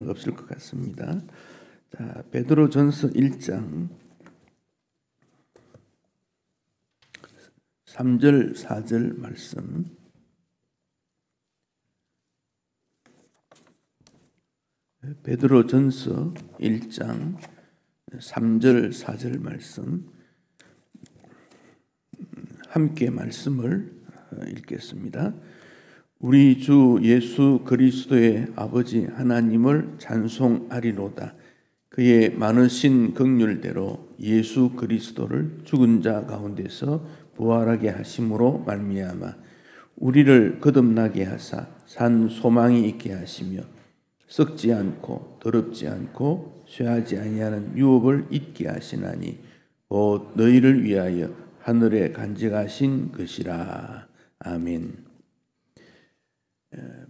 없을 것 같습니다. 자, 베드로전서 1장 3절 4절 말씀. 베드로전서 1장 3절 4절 말씀 함께 말씀을 읽겠습니다. 우리 주 예수 그리스도의 아버지 하나님을 찬송하리로다. 그의 많으신 긍휼대로 예수 그리스도를 죽은 자 가운데서 부활하게 하심으로 말미암아 우리를 거듭나게 하사 산 소망이 있게 하시며 썩지 않고 더럽지 않고 쇠하지 아니하는 유업을 잊게 하시나니 곧 너희를 위하여 하늘에 간직하신 것이라. 아멘.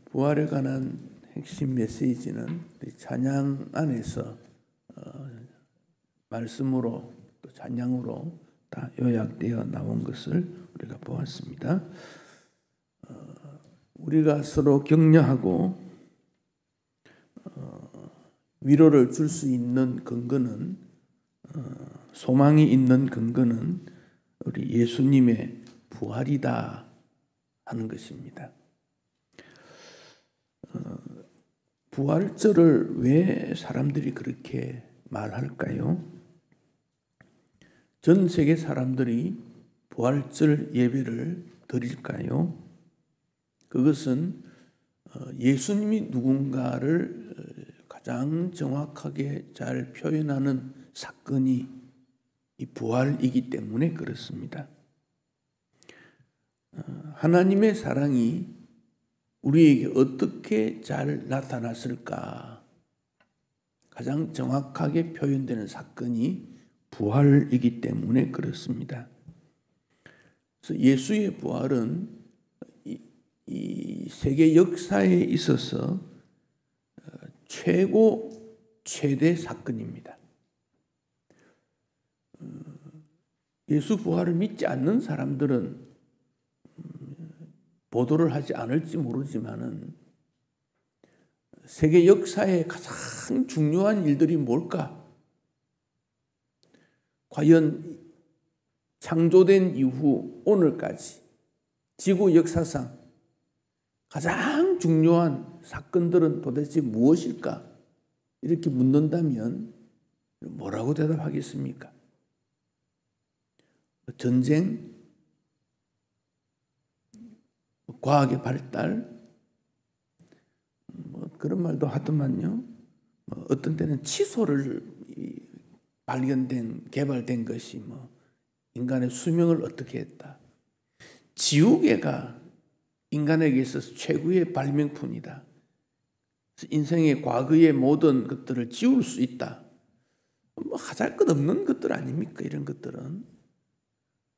부활에 관한 핵심 메시지는 찬양 안에서 말씀으로 또 찬양으로 다 요약되어 나온 것을 우리가 보았습니다. 우리가 서로 격려하고 위로를 줄 수 있는 근거는, 소망이 있는 근거는 우리 예수님의 부활이다 하는 것입니다. 부활절을 왜 사람들이 그렇게 말할까요? 전 세계 사람들이 부활절 예배를 드릴까요? 그것은 예수님이 누군가를 가장 정확하게 잘 표현하는 사건이 이 부활이기 때문에 그렇습니다. 하나님의 사랑이 우리에게 어떻게 잘 나타났을까? 가장 정확하게 표현되는 사건이 부활이기 때문에 그렇습니다. 그래서 예수의 부활은 이 세계 역사에 있어서 최대 사건입니다. 예수 부활을 믿지 않는 사람들은 보도를 하지 않을지 모르지만은 세계 역사의 가장 중요한 일들이 뭘까? 과연 창조된 이후 오늘까지 지구 역사상 가장 중요한 사건들은 도대체 무엇일까? 이렇게 묻는다면 뭐라고 대답하겠습니까? 전쟁, 과학의 발달, 그런 말도 하더만요. 어떤 때는 치소를 개발된 것이 인간의 수명을 어떻게 했다. 지우개가 인간에게 있어서 최고의 발명품이다. 인생의 과거의 모든 것들을 지울 수 있다. 하잘것없는 것들 아닙니까? 이런 것들은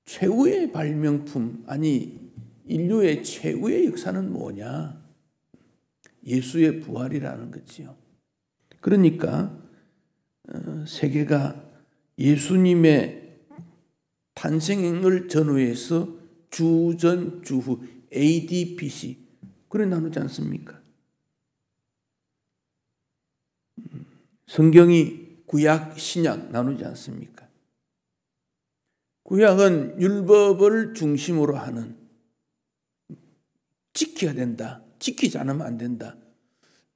최고의 발명품, 아니 인류의 최고의 역사는 뭐냐? 예수의 부활이라는 거지요. 그러니까 세계가 예수님의 탄생을 전후해서 주전 주후 AD BC 그래 나누지 않습니까? 성경이 구약 신약 나누지 않습니까? 구약은 율법을 중심으로 하는, 지켜야 된다, 지키지 않으면 안 된다,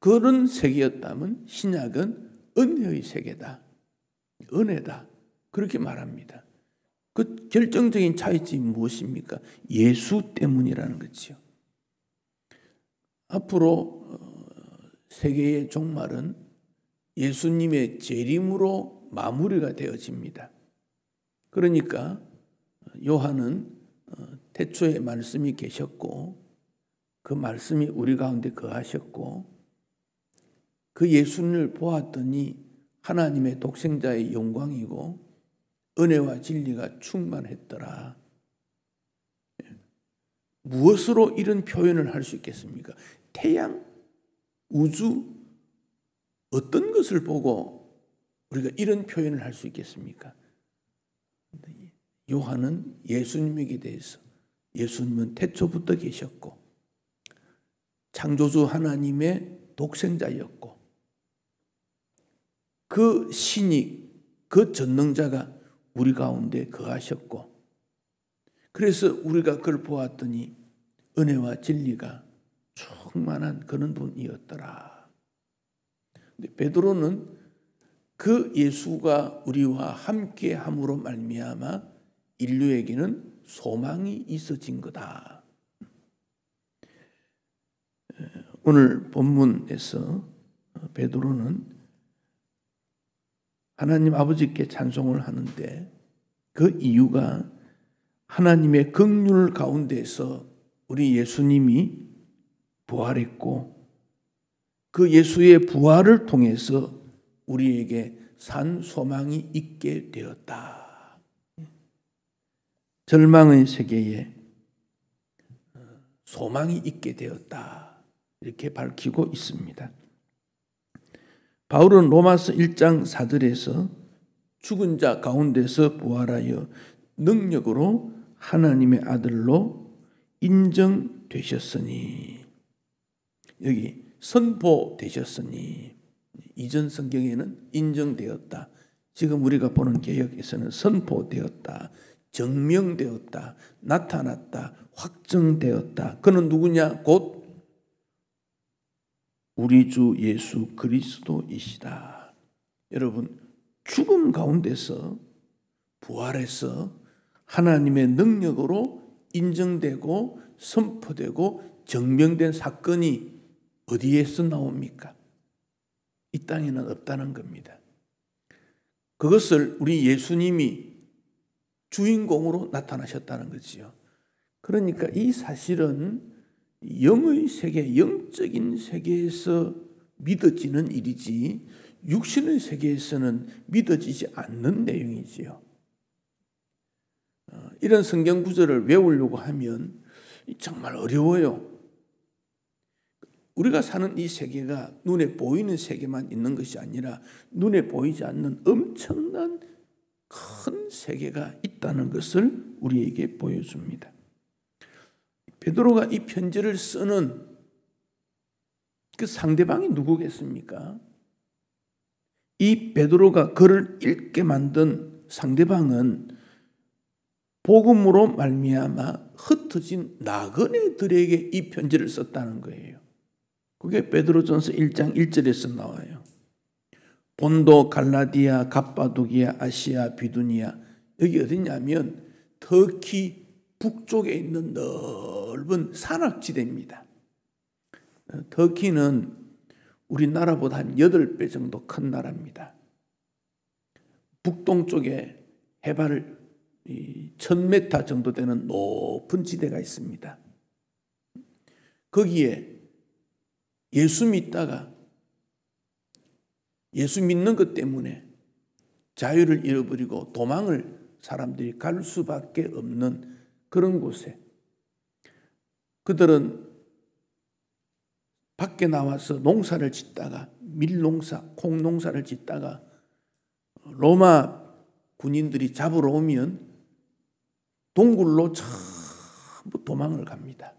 그런 세계였다면 신약은 은혜의 세계다, 은혜다, 그렇게 말합니다. 그 결정적인 차이점이 무엇입니까? 예수 때문이라는 거지요. 앞으로 세계의 종말은 예수님의 재림으로 마무리가 되어집니다. 그러니까 요한은 태초에 말씀이 계셨고 그 말씀이 우리 가운데 거하셨고 그 예수님을 보았더니 하나님의 독생자의 영광이고 은혜와 진리가 충만했더라. 무엇으로 이런 표현을 할 수 있겠습니까? 태양, 우주, 어떤 것을 보고 우리가 이런 표현을 할 수 있겠습니까? 요한은 예수님에게 대해서, 예수님은 태초부터 계셨고 창조주 하나님의 독생자였고 그 신이, 그 전능자가 우리 가운데 거하셨고, 그래서 우리가 그걸 보았더니 은혜와 진리가 충만한 그런 분이었더라. 근데 베드로는 그 예수가 우리와 함께 함으로 말미암아 인류에게는 소망이 있어진 거다. 오늘 본문에서 베드로는 하나님 아버지께 찬송을 하는데 그 이유가 하나님의 긍휼 가운데서 우리 예수님이 부활했고 그 예수의 부활을 통해서 우리에게 산 소망이 있게 되었다. 절망의 세계에 소망이 있게 되었다. 이렇게 밝히고 있습니다. 바울은 로마서 1장 4절에서 죽은 자 가운데서 부활하여 능력으로 하나님의 아들로 인정되셨으니, 여기 선포되셨으니, 이전 성경에는 인정되었다. 지금 우리가 보는 개역에서는 선포되었다, 증명되었다, 나타났다, 확정되었다. 그는 누구냐? 곧 우리 주 예수 그리스도이시다. 여러분, 죽음 가운데서 부활해서 하나님의 능력으로 인정되고 선포되고 증명된 사건이 어디에서 나옵니까? 이 땅에는 없다는 겁니다. 그것을 우리 예수님이 주인공으로 나타나셨다는 거지요. 그러니까 이 사실은 영의 세계, 영적인 세계에서 믿어지는 일이지 육신의 세계에서는 믿어지지 않는 내용이지요. 이런 성경 구절을 외우려고 하면 정말 어려워요. 우리가 사는 이 세계가 눈에 보이는 세계만 있는 것이 아니라 눈에 보이지 않는 엄청난 큰 세계가 있다는 것을 우리에게 보여줍니다. 베드로가 이 편지를 쓰는 그 상대방이 누구겠습니까? 이 베드로가 글을 읽게 만든 상대방은 복음으로 말미암아 흩어진 나그네들에게 이 편지를 썼다는 거예요. 그게 베드로전서 1장 1절에서 나와요. 본도, 갈라디아, 갑바도기아, 아시아, 비두니아. 여기 어디냐면 터키 북쪽에 있는 넓은 산악지대입니다. 터키는 우리나라보다 한 8배 정도 큰 나라입니다. 북동쪽에 해발 1000m 정도 되는 높은 지대가 있습니다. 거기에 예수 믿다가 예수 믿는 것 때문에 자유를 잃어버리고 도망을 사람들이 갈 수밖에 없는 그런 곳에 그들은 밖에 나와서 농사를 짓다가 밀농사, 콩농사를 짓다가 로마 군인들이 잡으러 오면 동굴로 전부 도망을 갑니다.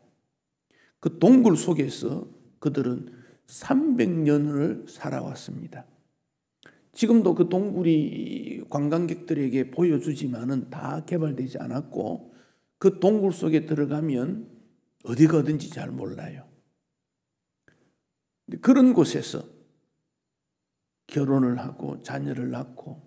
그 동굴 속에서 그들은 300년을 살아왔습니다. 지금도 그 동굴이 관광객들에게 보여주지만은 다 개발되지 않았고 그 동굴 속에 들어가면 어디가 어딘지 잘 몰라요. 그런 곳에서 결혼을 하고 자녀를 낳고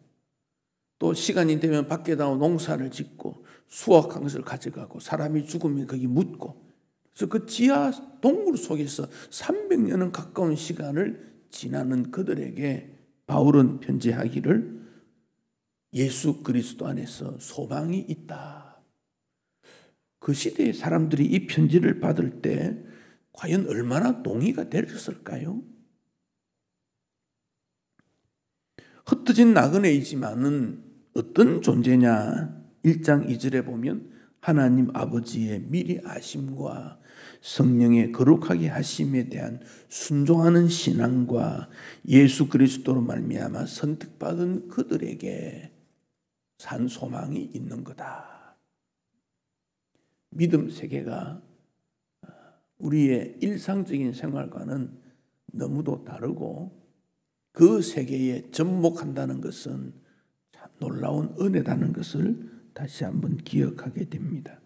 또 시간이 되면 밖에 나와 농사를 짓고 수확한 것을 가져가고 사람이 죽으면 거기 묻고, 그래서 그 지하 동굴 속에서 300년은 가까운 시간을 지나는 그들에게 바울은 편지하기를 예수 그리스도 안에서 소망이 있다. 그 시대의 사람들이 이 편지를 받을 때 과연 얼마나 동의가 되었을까요? 흩어진 나그네이지만은 어떤 존재냐? 1장 2절에 보면 하나님 아버지의 미리 아심과 성령의 거룩하게 하심에 대한 순종하는 신앙과 예수 그리스도로 말미암아 선택받은 그들에게 산 소망이 있는 거다. 믿음 세계가 우리의 일상적인 생활과는 너무도 다르고 그 세계에 접목한다는 것은 참 놀라운 은혜라는 것을 다시 한번 기억하게 됩니다.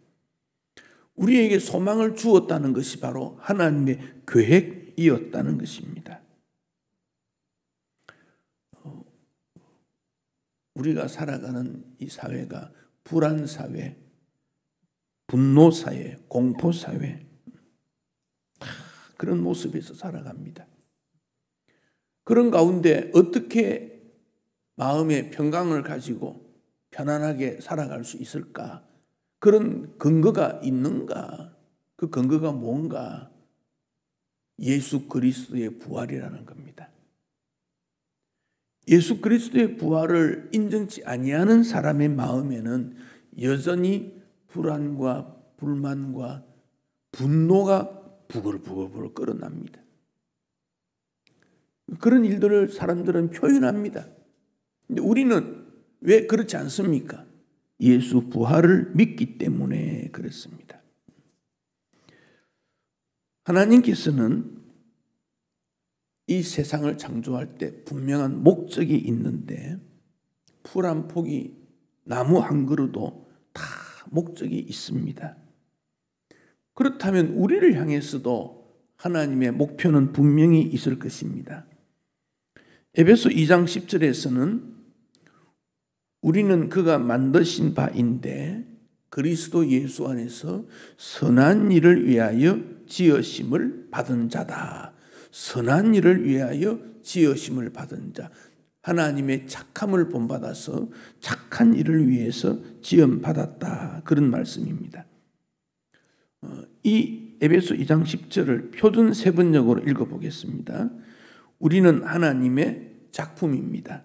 우리에게 소망을 주었다는 것이 바로 하나님의 계획이었다는 것입니다. 우리가 살아가는 이 사회가 불안 사회, 분노 사회, 공포 사회, 그런 모습에서 살아갑니다. 그런 가운데 어떻게 마음의 평강을 가지고 편안하게 살아갈 수 있을까? 그런 근거가 있는가? 그 근거가 뭔가? 예수 그리스도의 부활이라는 겁니다. 예수 그리스도의 부활을 인정치 아니하는 사람의 마음에는 여전히 불안과 불만과 분노가 부글부글 끓어납니다. 그런 일들을 사람들은 표현합니다. 근데 우리는 왜 그렇지 않습니까? 예수 부활을 믿기 때문에 그렇습니다. 하나님께서는 이 세상을 창조할 때 분명한 목적이 있는데 풀 한 포기, 나무 한 그루도 다 목적이 있습니다. 그렇다면 우리를 향해서도 하나님의 목표는 분명히 있을 것입니다. 에베소 2장 10절에서는 우리는 그가 만드신 바인데 그리스도 예수 안에서 선한 일을 위하여 지으심을 받은 자다. 선한 일을 위하여 지으심을 받은 자. 하나님의 착함을 본받아서 착한 일을 위해서 지음받았다. 그런 말씀입니다. 이 에베소 2장 10절을 표준 세번역으로 읽어보겠습니다. 우리는 하나님의 작품입니다.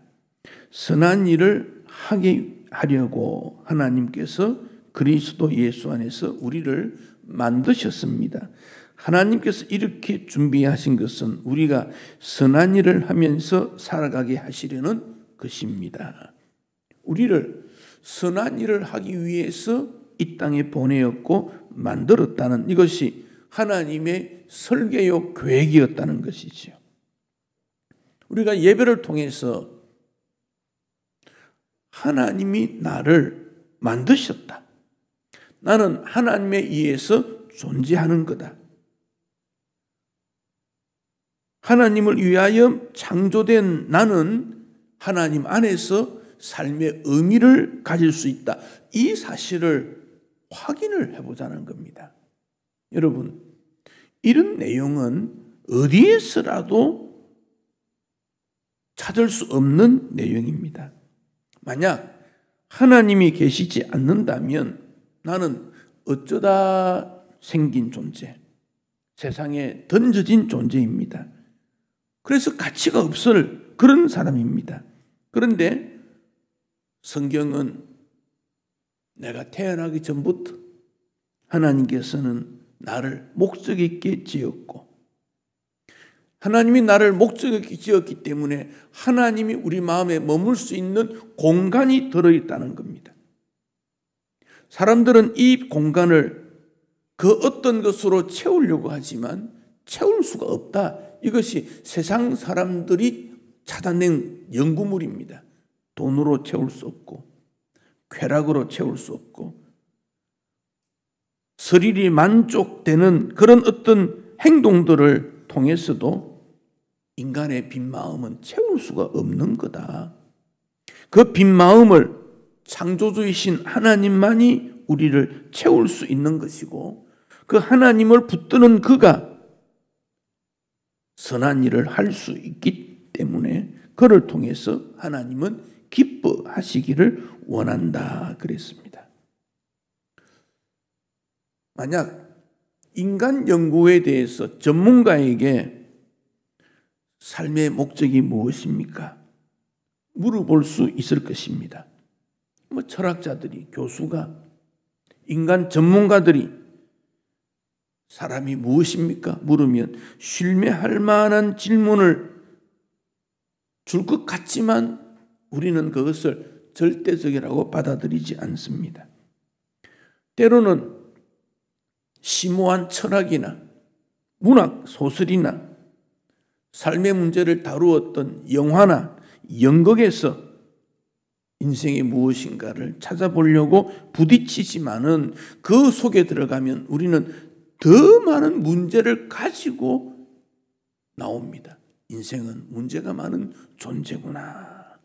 선한 일을 하게 하려고 하나님께서 그리스도 예수 안에서 우리를 만드셨습니다. 하나님께서 이렇게 준비하신 것은 우리가 선한 일을 하면서 살아가게 하시려는 것입니다. 우리를 선한 일을 하기 위해서 이 땅에 보내었고 만들었다는 이것이 하나님의 설계요 계획이었다는 것이지요. 우리가 예배를 통해서 하나님이 나를 만드셨다. 나는 하나님에 의해서 존재하는 거다. 하나님을 위하여 창조된 나는 하나님 안에서 삶의 의미를 가질 수 있다. 이 사실을 확인을 해보자는 겁니다. 여러분, 이런 내용은 어디에서라도 찾을 수 없는 내용입니다. 만약 하나님이 계시지 않는다면 나는 어쩌다 생긴 존재, 세상에 던져진 존재입니다. 그래서 가치가 없을 그런 사람입니다. 그런데 성경은 내가 태어나기 전부터 하나님께서는 나를 목적 있게 지었고 하나님이 나를 목적 있게 지었기 때문에 하나님이 우리 마음에 머물 수 있는 공간이 들어있다는 겁니다. 사람들은 이 공간을 그 어떤 것으로 채우려고 하지만 채울 수가 없다. 이것이 세상 사람들이 찾아낸 연구물입니다. 돈으로 채울 수 없고 쾌락으로 채울 수 없고 스릴이 만족되는 그런 어떤 행동들을 통해서도 인간의 빈 마음은 채울 수가 없는 거다. 그 빈 마음을 창조주이신 하나님만이 우리를 채울 수 있는 것이고 그 하나님을 붙드는 그가 선한 일을 할 수 있기 때문에 그를 통해서 하나님은 기뻐하시기를 원한다 그랬습니다. 만약 인간 연구에 대해서 전문가에게 삶의 목적이 무엇입니까? 물어볼 수 있을 것입니다. 철학자들이, 교수가, 인간 전문가들이 사람이 무엇입니까? 물으면 쉴매할 만한 질문을 줄 것 같지만 우리는 그것을 절대적이라고 받아들이지 않습니다. 때로는 심오한 철학이나 문학 소설이나 삶의 문제를 다루었던 영화나 연극에서 인생이 무엇인가를 찾아보려고 부딪히지만은 그 속에 들어가면 우리는 더 많은 문제를 가지고 나옵니다. 인생은 문제가 많은 존재구나.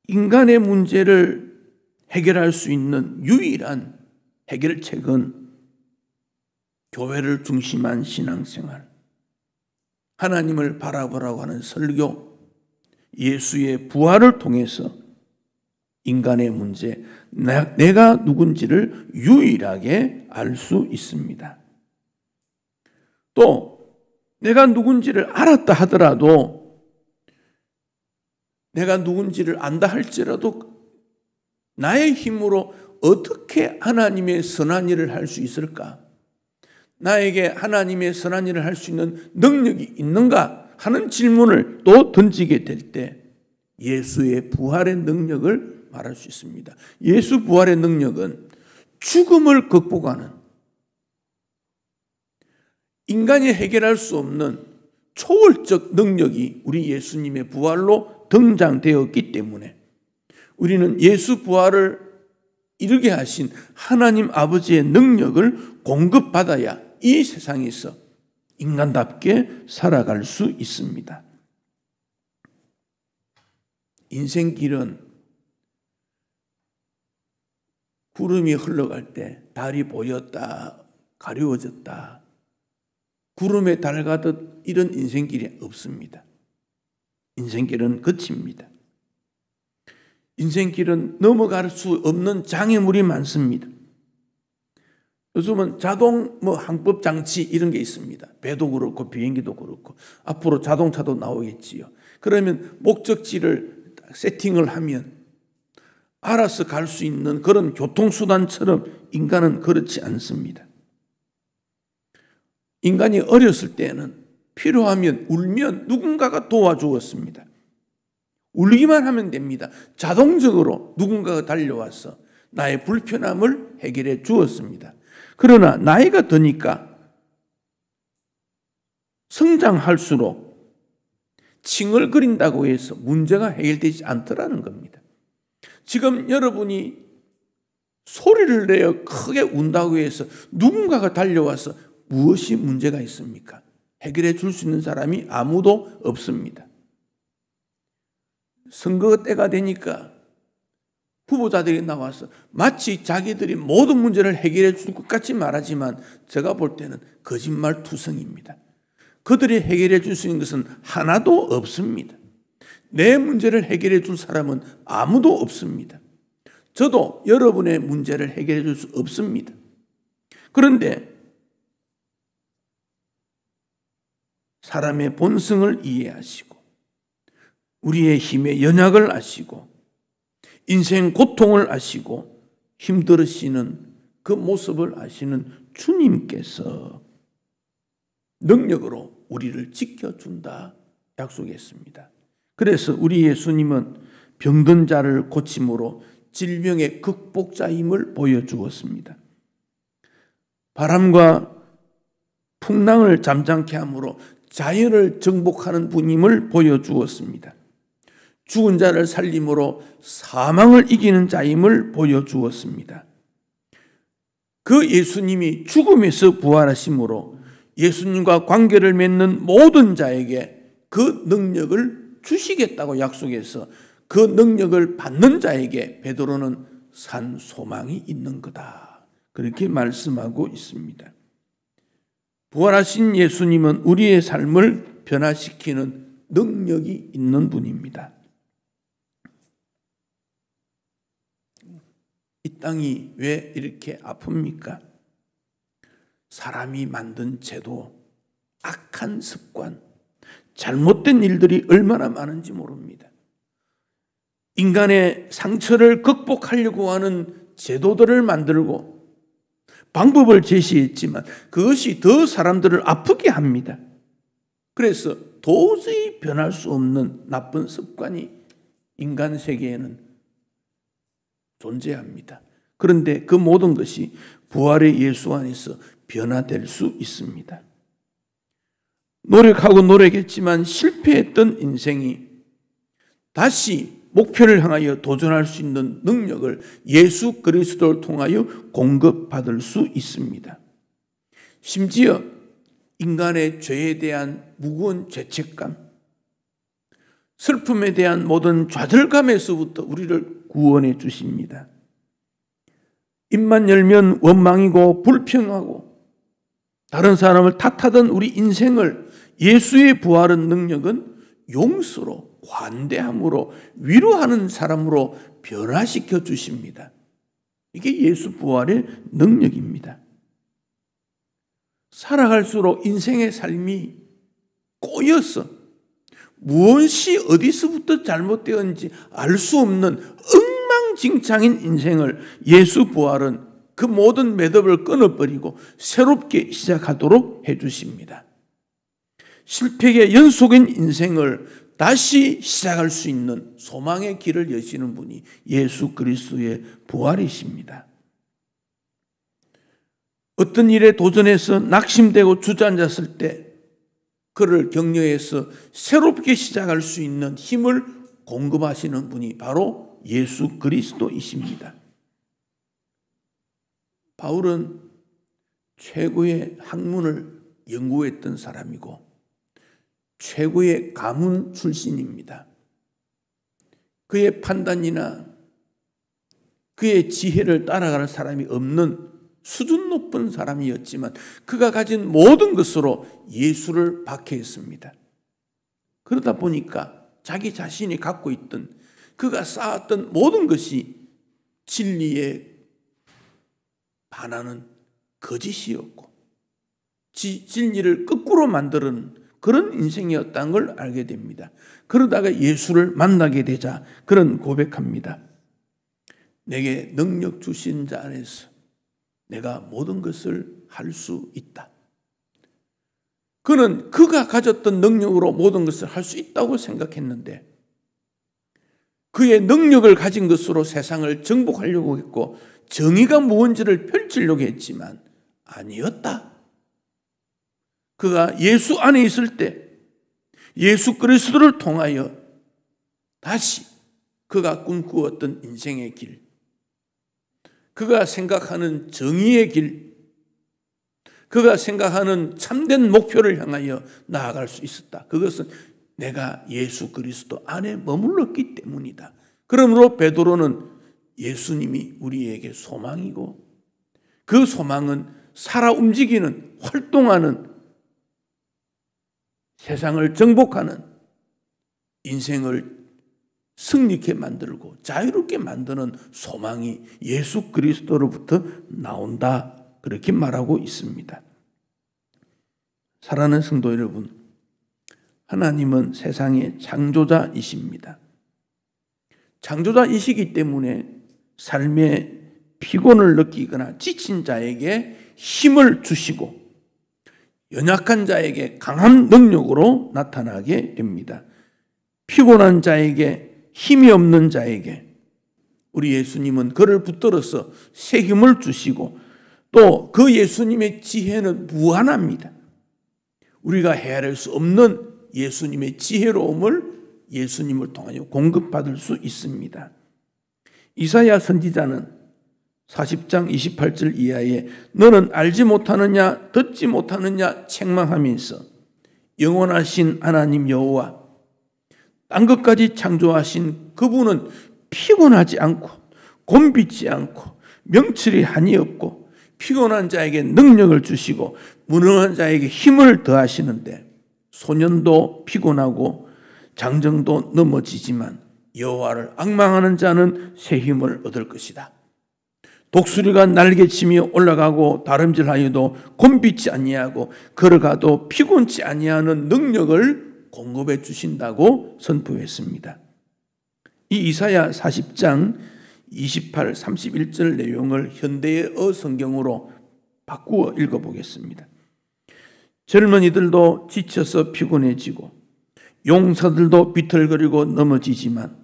인간의 문제를 해결할 수 있는 유일한 해결책은 교회를 중심한 신앙생활, 하나님을 바라보라고 하는 설교, 예수의 부활을 통해서 인간의 문제, 내가 누군지를 유일하게 알 수 있습니다. 또 내가 누군지를 알았다 하더라도, 내가 누군지를 안다 할지라도 나의 힘으로 어떻게 하나님의 선한 일을 할 수 있을까? 나에게 하나님의 선한 일을 할 수 있는 능력이 있는가 하는 질문을 또 던지게 될 때 예수의 부활의 능력을 말할 수 있습니다. 예수 부활의 능력은 죽음을 극복하는, 인간이 해결할 수 없는 초월적 능력이 우리 예수님의 부활로 등장되었기 때문에 우리는 예수 부활을 이루게 하신 하나님 아버지의 능력을 공급받아야 이 세상에서 인간답게 살아갈 수 있습니다. 인생길은 구름이 흘러갈 때 달이 보였다, 가려워졌다, 구름에 달 가듯 이런 인생길이 없습니다. 인생길은 끝입니다. 인생길은 넘어갈 수 없는 장애물이 많습니다. 요즘은 자동 항법 장치 이런 게 있습니다. 배도 그렇고 비행기도 그렇고 앞으로 자동차도 나오겠지요. 그러면 목적지를 세팅을 하면 알아서 갈 수 있는 그런 교통수단처럼 인간은 그렇지 않습니다. 인간이 어렸을 때는 필요하면 울면 누군가가 도와주었습니다. 울기만 하면 됩니다. 자동적으로 누군가가 달려와서 나의 불편함을 해결해 주었습니다. 그러나 나이가 드니까 성장할수록 칭얼거린다고 해서 문제가 해결되지 않더라는 겁니다. 지금 여러분이 소리를 내어 크게 운다고 해서 누군가가 달려와서 무엇이 문제가 있습니까? 해결해 줄 수 있는 사람이 아무도 없습니다. 선거 때가 되니까 후보자들이 나와서 마치 자기들이 모든 문제를 해결해 줄 것 같이 말하지만 제가 볼 때는 거짓말투성입니다. 그들이 해결해 줄 수 있는 것은 하나도 없습니다. 내 문제를 해결해 줄 사람은 아무도 없습니다. 저도 여러분의 문제를 해결해 줄 수 없습니다. 그런데 사람의 본성을 이해하시고 우리의 힘의 연약을 아시고 인생 고통을 아시고 힘들으시는 그 모습을 아시는 주님께서 능력으로 우리를 지켜준다 약속했습니다. 그래서 우리 예수님은 병든 자를 고침으로 질병의 극복자임을 보여주었습니다. 바람과 풍랑을 잠잠케 함으로 자연을 정복하는 분임을 보여주었습니다. 죽은 자를 살림으로 사망을 이기는 자임을 보여주었습니다. 그 예수님이 죽음에서 부활하심으로 예수님과 관계를 맺는 모든 자에게 그 능력을 주시겠다고 약속해서 그 능력을 받는 자에게 베드로는 산 소망이 있는 거다, 그렇게 말씀하고 있습니다. 부활하신 예수님은 우리의 삶을 변화시키는 능력이 있는 분입니다. 이 땅이 왜 이렇게 아픕니까? 사람이 만든 제도, 악한 습관, 잘못된 일들이 얼마나 많은지 모릅니다. 인간의 상처를 극복하려고 하는 제도들을 만들고 방법을 제시했지만 그것이 더 사람들을 아프게 합니다. 그래서 도저히 변할 수 없는 나쁜 습관이 인간 세계에는 존재합니다. 그런데 그 모든 것이 부활의 예수 안에서 변화될 수 있습니다. 노력하고 노력했지만 실패했던 인생이 다시 목표를 향하여 도전할 수 있는 능력을 예수 그리스도를 통하여 공급받을 수 있습니다. 심지어 인간의 죄에 대한 무거운 죄책감, 슬픔에 대한 모든 좌절감에서부터 우리를 구원해 주십니다. 입만 열면 원망이고 불평하고 다른 사람을 탓하던 우리 인생을 예수의 부활의 능력은 용서로, 관대함으로, 위로하는 사람으로 변화시켜 주십니다. 이게 예수 부활의 능력입니다. 살아갈수록 인생의 삶이 꼬여서 무엇이 어디서부터 잘못되었는지 알 수 없는 엉망진창인 인생을 예수 부활은 그 모든 매듭을 끊어버리고 새롭게 시작하도록 해주십니다. 실패의 연속인 인생을 다시 시작할 수 있는 소망의 길을 여시는 분이 예수 그리스도의 부활이십니다. 어떤 일에 도전해서 낙심되고 주저앉았을 때 그를 격려해서 새롭게 시작할 수 있는 힘을 공급하시는 분이 바로 예수 그리스도이십니다. 바울은 최고의 학문을 연구했던 사람이고 최고의 가문 출신입니다. 그의 판단이나 그의 지혜를 따라가는 사람이 없는 수준 높은 사람이었지만 그가 가진 모든 것으로 예수를 박해했습니다. 그러다 보니까 자기 자신이 갖고 있던 그가 쌓았던 모든 것이 진리에 반하는 거짓이었고 진리를 거꾸로 만드는 그런 인생이었다는 걸 알게 됩니다. 그러다가 예수를 만나게 되자 그런 고백합니다. 내게 능력 주신 자 안에서 내가 모든 것을 할 수 있다. 그는 그가 가졌던 능력으로 모든 것을 할 수 있다고 생각했는데 그의 능력을 가진 것으로 세상을 정복하려고 했고 정의가 무언지를 펼치려고 했지만 아니었다. 그가 예수 안에 있을 때 예수 그리스도를 통하여 다시 그가 꿈꾸었던 인생의 길, 그가 생각하는 정의의 길, 그가 생각하는 참된 목표를 향하여 나아갈 수 있었다. 그것은 내가 예수 그리스도 안에 머물렀기 때문이다. 그러므로 베드로는 예수님이 우리에게 소망이고 그 소망은 살아 움직이는, 활동하는, 세상을 정복하는, 인생을 승리케 만들고 자유롭게 만드는 소망이 예수 그리스도로부터 나온다. 그렇게 말하고 있습니다. 사랑하는 성도 여러분, 하나님은 세상의 창조자이십니다. 창조자이시기 때문에 삶의 피곤을 느끼거나 지친 자에게 힘을 주시고 연약한 자에게 강한 능력으로 나타나게 됩니다. 피곤한 자에게, 힘이 없는 자에게 우리 예수님은 그를 붙들어서 새 힘을 주시고 또 그 예수님의 지혜는 무한합니다. 우리가 헤아릴 수 없는 예수님의 지혜로움을 예수님을 통하여 공급받을 수 있습니다. 이사야 선지자는 40장 28절 이하에 너는 알지 못하느냐 듣지 못하느냐 책망하면서 영원하신 하나님 여호와 딴 것까지 창조하신 그분은 피곤하지 않고 곤비지 않고 명철이 한이 없고 피곤한 자에게 능력을 주시고 무능한 자에게 힘을 더하시는데 소년도 피곤하고 장정도 넘어지지만 여호와를 앙망하는 자는 새 힘을 얻을 것이다. 독수리가 날개치며 올라가고 다름질하여도 곤비지 아니하고 걸어가도 피곤치 아니하는 능력을 공급해 주신다고 선포했습니다. 이 이사야 40장 28, 31절 내용을 현대의 성경으로 바꾸어 읽어보겠습니다. 젊은이들도 지쳐서 피곤해지고 용사들도 비틀거리고 넘어지지만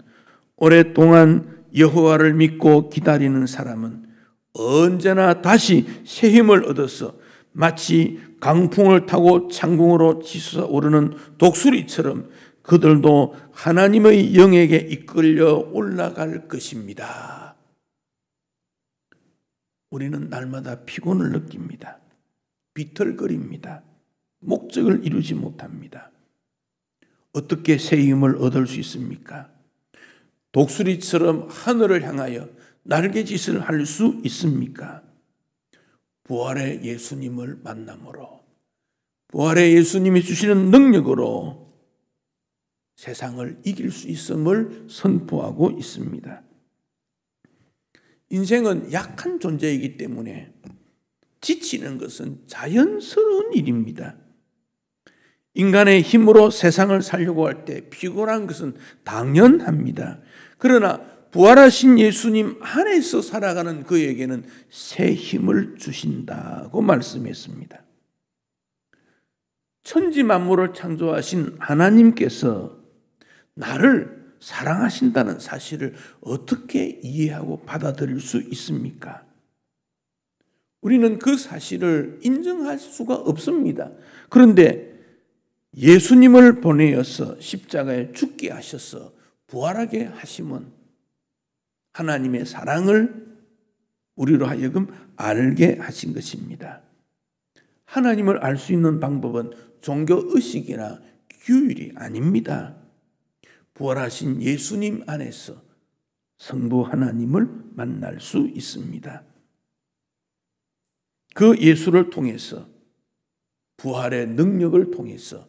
오랫동안 여호와를 믿고 기다리는 사람은 언제나 다시 새 힘을 얻어서 마치 강풍을 타고 창궁으로 치솟아 오르는 독수리처럼 그들도 하나님의 영에게 이끌려 올라갈 것입니다. 우리는 날마다 피곤을 느낍니다. 비틀거립니다. 목적을 이루지 못합니다. 어떻게 새 힘을 얻을 수 있습니까? 독수리처럼 하늘을 향하여 날개짓을 할 수 있습니까? 부활의 예수님을 만남으로, 부활의 예수님이 주시는 능력으로 세상을 이길 수 있음을 선포하고 있습니다. 인생은 약한 존재이기 때문에 지치는 것은 자연스러운 일입니다. 인간의 힘으로 세상을 살려고 할 때 피곤한 것은 당연합니다. 그러나 부활하신 예수님 안에서 살아가는 그에게는 새 힘을 주신다고 말씀했습니다. 천지 만물을 창조하신 하나님께서 나를 사랑하신다는 사실을 어떻게 이해하고 받아들일 수 있습니까? 우리는 그 사실을 인정할 수가 없습니다. 그런데 예수님을 보내어서 십자가에 죽게 하셔서 부활하게 하심은 하나님의 사랑을 우리로 하여금 알게 하신 것입니다. 하나님을 알 수 있는 방법은 종교의식이나 규율이 아닙니다. 부활하신 예수님 안에서 성부 하나님을 만날 수 있습니다. 그 예수를 통해서, 부활의 능력을 통해서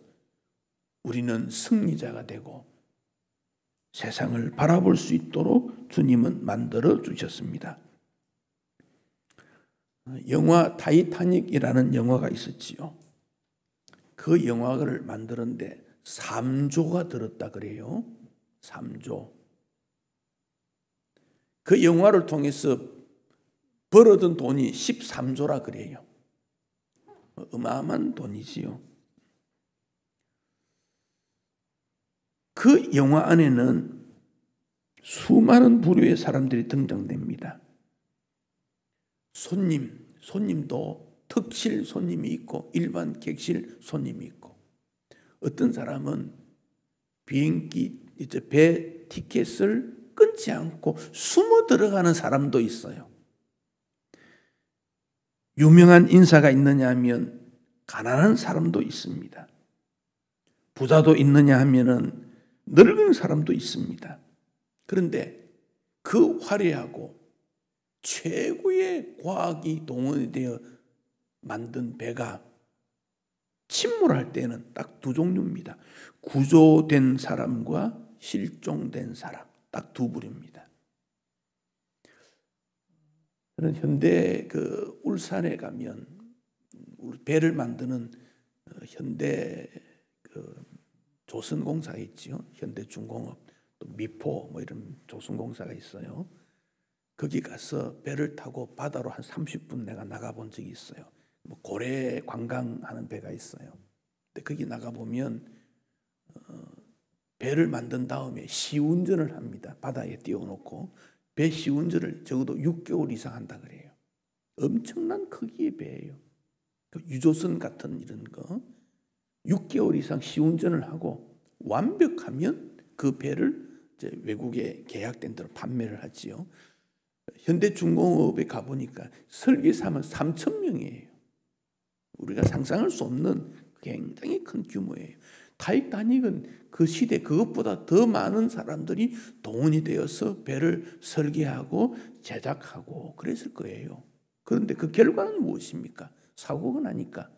우리는 승리자가 되고 세상을 바라볼 수 있도록 주님은 만들어 주셨습니다. 영화 타이타닉이라는 영화가 있었지요. 그 영화를 만드는데 3조가 들었다 그래요. 3조. 그 영화를 통해서 벌어든 돈이 13조라 그래요. 어마어마한 돈이지요. 그 영화 안에는 수많은 부류의 사람들이 등장됩니다. 손님도 특실 손님이 있고 일반 객실 손님이 있고, 어떤 사람은 비행기 배 티켓을 끊지 않고 숨어 들어가는 사람도 있어요. 유명한 인사가 있느냐 하면 가난한 사람도 있습니다. 부자도 있느냐 하면은 늙은 사람도 있습니다. 그런데 그 화려하고 최고의 과학이 동원이 되어 만든 배가 침몰할 때는 딱 두 종류입니다. 구조된 사람과 실종된 사람, 딱 두 부류입니다. 저는 현대 울산에 가면 배를 만드는 현대 조선공사가 있지요. 현대중공업, 또 미포 이런 조선공사가 있어요. 거기 가서 배를 타고 바다로 한 30분 내가 나가본 적이 있어요. 고래 관광하는 배가 있어요. 근데 거기 나가보면 배를 만든 다음에 시운전을 합니다. 바다에 띄워놓고 배 시운전을 적어도 6개월 이상 한다 그래요. 엄청난 크기의 배예요. 유조선 같은 이런 거 6개월 이상 시운전을 하고 완벽하면 그 배를 이제 외국에 계약된 대로 판매를 하지요. 현대중공업에 가보니까 설계사만 3,000명이에요. 우리가 상상할 수 없는 굉장히 큰 규모예요. 타이타닉은 그 시대 그것보다 더 많은 사람들이 동원이 되어서 배를 설계하고 제작하고 그랬을 거예요. 그런데 그 결과는 무엇입니까? 사고가 나니까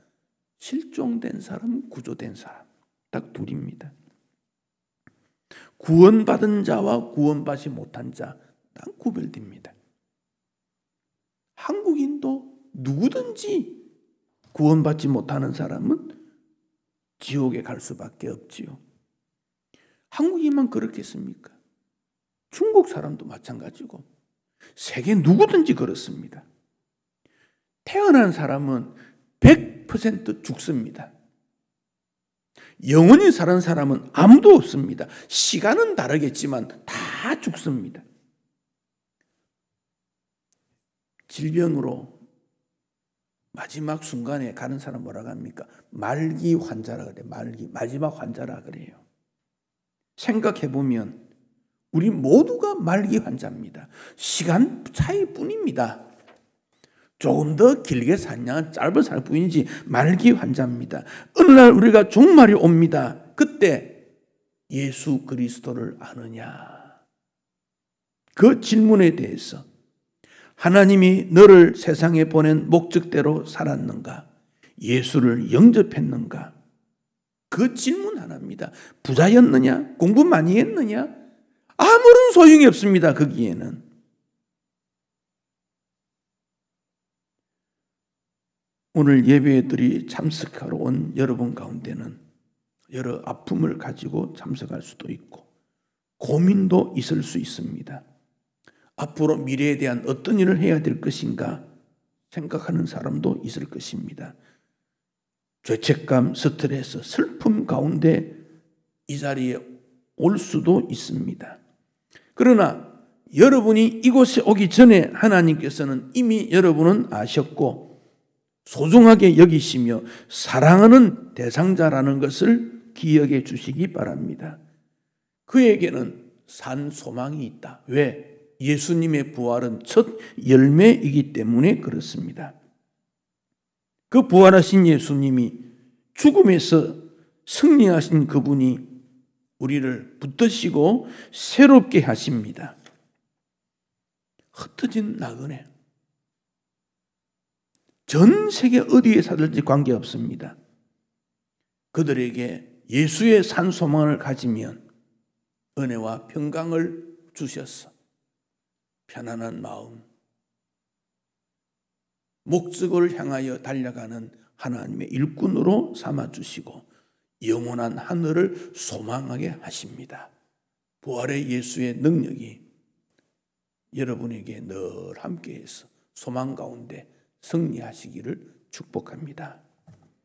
실종된 사람, 구조된 사람 딱 둘입니다. 구원받은 자와 구원받지 못한 자 딱 구별됩니다. 한국인도 누구든지 구원받지 못하는 사람은 지옥에 갈 수밖에 없지요. 한국인만 그렇겠습니까? 중국 사람도 마찬가지고 세계 누구든지 그렇습니다. 태어난 사람은 100% 죽습니다. 영원히 사는 사람은 아무도 없습니다. 시간은 다르겠지만 다 죽습니다. 질병으로 마지막 순간에 가는 사람 뭐라고 합니까? 말기 환자라 그래요. 마지막 환자라 그래요. 생각해보면 우리 모두가 말기 환자입니다. 시간 차이뿐입니다. 조금 더 길게 사냐 짧게 살 뿐이지 말기 환자입니다. 어느 날 우리가 종말이 옵니다. 그때 예수 그리스도를 아느냐? 그 질문에 대해서 하나님이 너를 세상에 보낸 목적대로 살았는가? 예수를 영접했는가? 그 질문 하나입니다. 부자였느냐? 공부 많이 했느냐? 아무런 소용이 없습니다. 거기에는. 오늘 예배들이 참석하러 온 여러분 가운데는 여러 아픔을 가지고 참석할 수도 있고 고민도 있을 수 있습니다. 앞으로 미래에 대한 어떤 일을 해야 될 것인가 생각하는 사람도 있을 것입니다. 죄책감, 스트레스, 슬픔 가운데 이 자리에 올 수도 있습니다. 그러나 여러분이 이곳에 오기 전에 하나님께서는 이미 여러분은 아셨고 소중하게 여기시며 사랑하는 대상자라는 것을 기억해 주시기 바랍니다. 그에게는 산 소망이 있다. 왜? 예수님의 부활은 첫 열매이기 때문에 그렇습니다. 그 부활하신 예수님이 죽음에서 승리하신 그분이 우리를 붙드시고 새롭게 하십니다. 흩어진 나그네. 전 세계 어디에 살든지 관계없습니다. 그들에게 예수의 산 소망을 가지면 은혜와 평강을 주셔서 편안한 마음, 목적을 향하여 달려가는 하나님의 일꾼으로 삼아주시고 영원한 하늘을 소망하게 하십니다. 부활의 예수의 능력이 여러분에게 늘 함께해서 소망 가운데 승리하시기를 축복합니다.